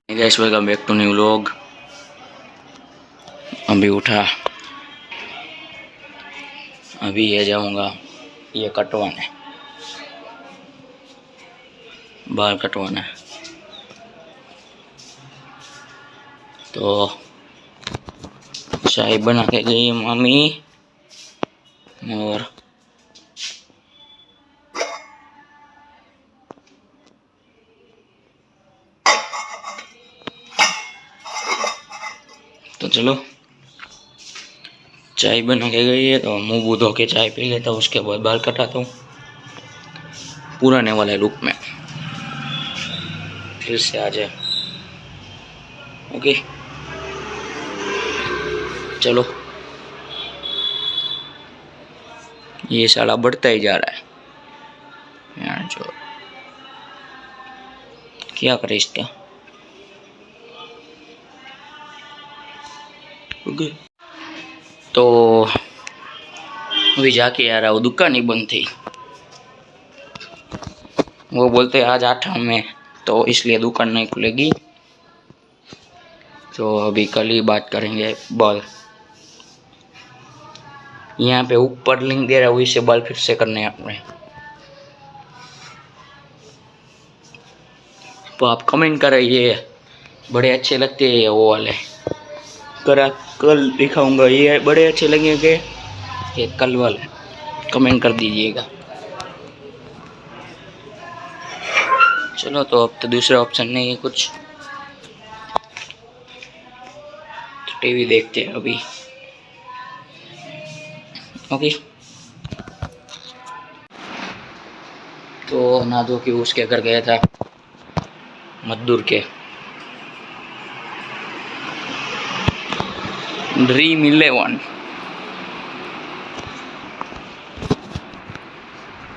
Guys welcome back to new vlog. अभी उठा, अभी ये जाऊंगा ये कटवाने, बाल कटवाना। तो चाय बना के गई मम्मी और तो चलो चाय बना के गई है तो मुंह बूध धो के चाय पी लेता हूँ, उसके बाद बाल कटाता हूँ पुराने वाले लुक में, फिर से आ जाए। ओके चलो, ये साला बढ़ता ही जा रहा है यार, जो क्या करे इसका। ओके तो अभी जाके यार वो दुकान ही बंद थी, वो बोलते आज 8 में तो इसलिए दुकान नहीं खुलेगी। तो अभी कल ही बात करेंगे। बाल यहाँ पे ऊपर लिंक दे रहा है, वही से बाल फिर से करने हैं अपने। तो आप कमेंट कराइए, बड़े अच्छे लगते हैं वो वाले, करा कल दिखाऊंगा ये बड़े अच्छे लगेंगे ये कल वाले, कमेंट कर दीजिएगा। चलो तो अब तो दूसरा ऑप्शन नहीं है कुछ, तो टीवी देखते हैं अभी। ओके तो ना दो कि उसके घर गया था मजदूर के, ड्रीम 11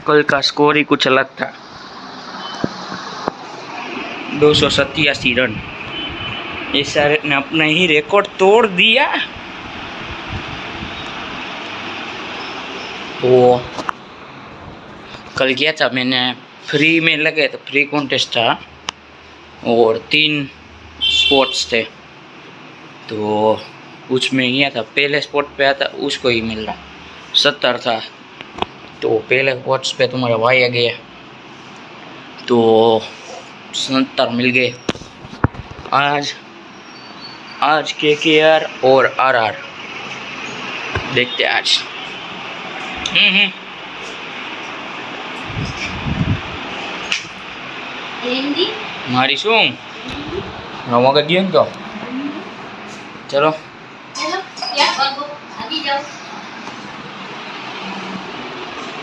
कल का स्कोर ही कुछ अलग था, 287 रन। इस ने अपना ही रिकॉर्ड तोड़ दिया। तो कल किया था मैंने, फ्री में लगे तो फ्री कॉन्टेस्ट था और 3 स्पोर्ट्स थे, तो उसमें गया था, पहले स्पोर्ट पे आता उसको ही मिल रहा 70 था। तो पहले स्पोर्ट्स पे तुम्हारा भाई आ गया तो 70 मिल गए। आज KKR और RR देखते हैं आज। मारी शू रवा कर दिया इनको। चलो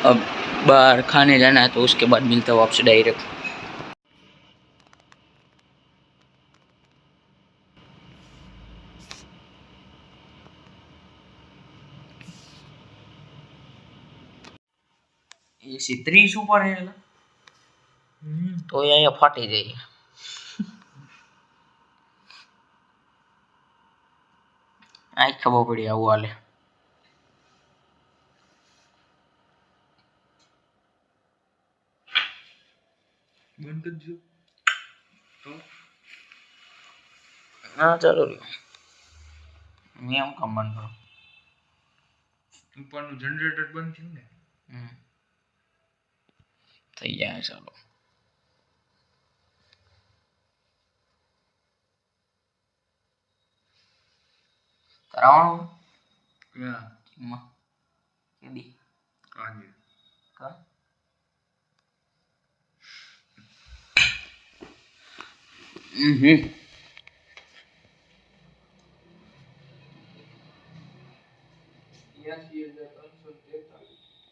अब बाहर खाने जाना है, तो उसके बाद मिलता हूँ आपसे डायरेक्ट। એસી 30 ઉપર હે તો અહીંયા ફાટી જાય। આ ખબર પડી આવું હાલે। બંધ કરજો તો હા ચાલો રહ્યો, મેં આમ કામ બંધ કરો, ઉપરનું જનરેટર બંધ થયું ને થઈ જાય। ચાલો કરાવવાનું ક્યાં માં કેદી આજે કા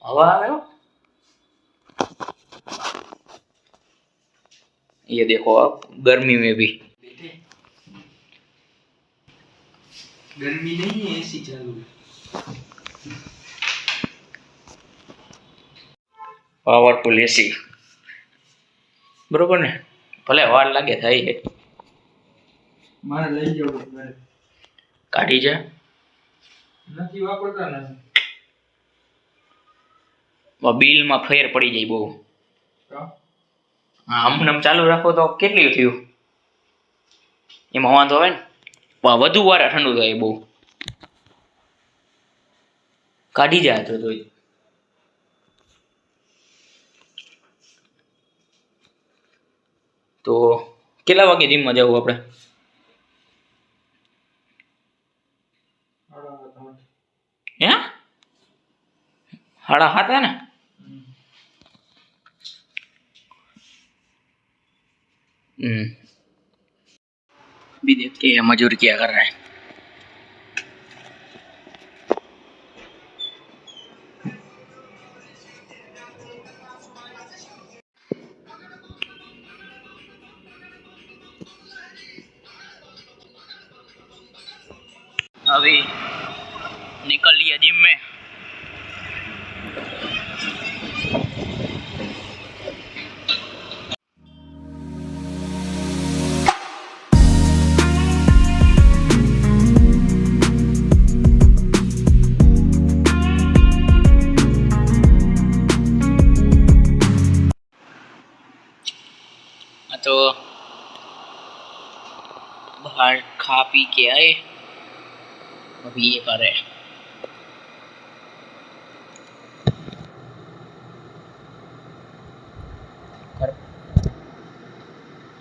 हवा आयो। ये देखो आप, गर्मी में भी गर्मी नहीं है, एसी चालू है। पावरफुल एसी बरोबर ने, भले वार लागे थाई है। मारे लई जाओ मारे काढी जा નથી વાપરતા ને बिल में फेर पड़ी जाए बहु। આમ નામ ચાલુ રાખો તો કેટલી થયું એમાં વાંધો આવે ને વધુ વાર ઠંડુ થાય બહુ કાઢી જાય તો તો કેટલા વાગે જીમમાં જવું આપણે 7:30 है ना अभी देखते हैं मजूर क्या कर रहा है अभी निकल लिया जिम में तो बाहर खा पी के आए अभी ये कर रहे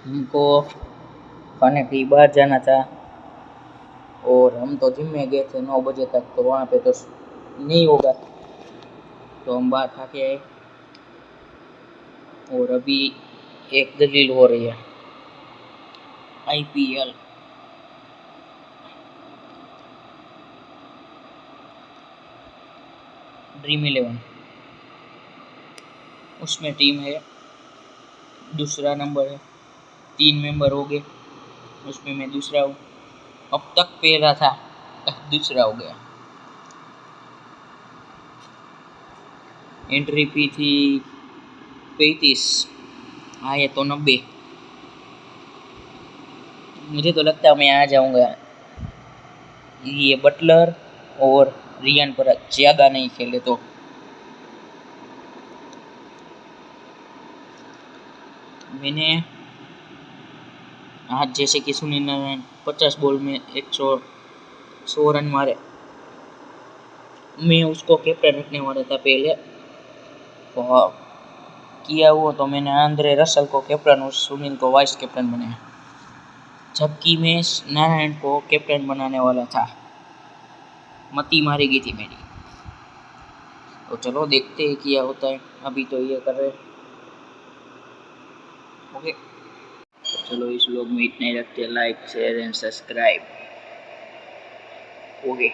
हमको खाने के बाहर जाना था और हम तो जिम में गए थे 9 बजे तक तो वहाँ पे तो नहीं होगा तो हम बाहर खा के आए और अभी एक दलील हो रही है IPL ड्रीम 11 उसमें टीम है दूसरा नंबर है 3 मेंबर हो गए उसमें मैं दूसरा हूँ अब तक पहला था दूसरा हो गया एंट्री फी थी 35 हाँ ये तो 90 मुझे तो लगता है मैं आ जाऊंगा ये बटलर और रियान पर ज़्यादा नहीं खेले तो मैंने आज जैसे कि सुनील नारायण 50 बॉल में 100 रन मारे मैं उसको कैप्टन रखने वाला था पहले तो किया हुआ तो मैंने आंद्रे रसल को कैप्टन और सुनील को वाइस कैप्टन बनाया जबकि मैं नारायण को कैप्टन बनाने वाला था मती मारी गई थी मेरी तो चलो देखते हैं क्या होता है अभी तो ये कर रहे ओके चलो इस व्लॉग में इतना ही रखते हैं like share and subscribe okay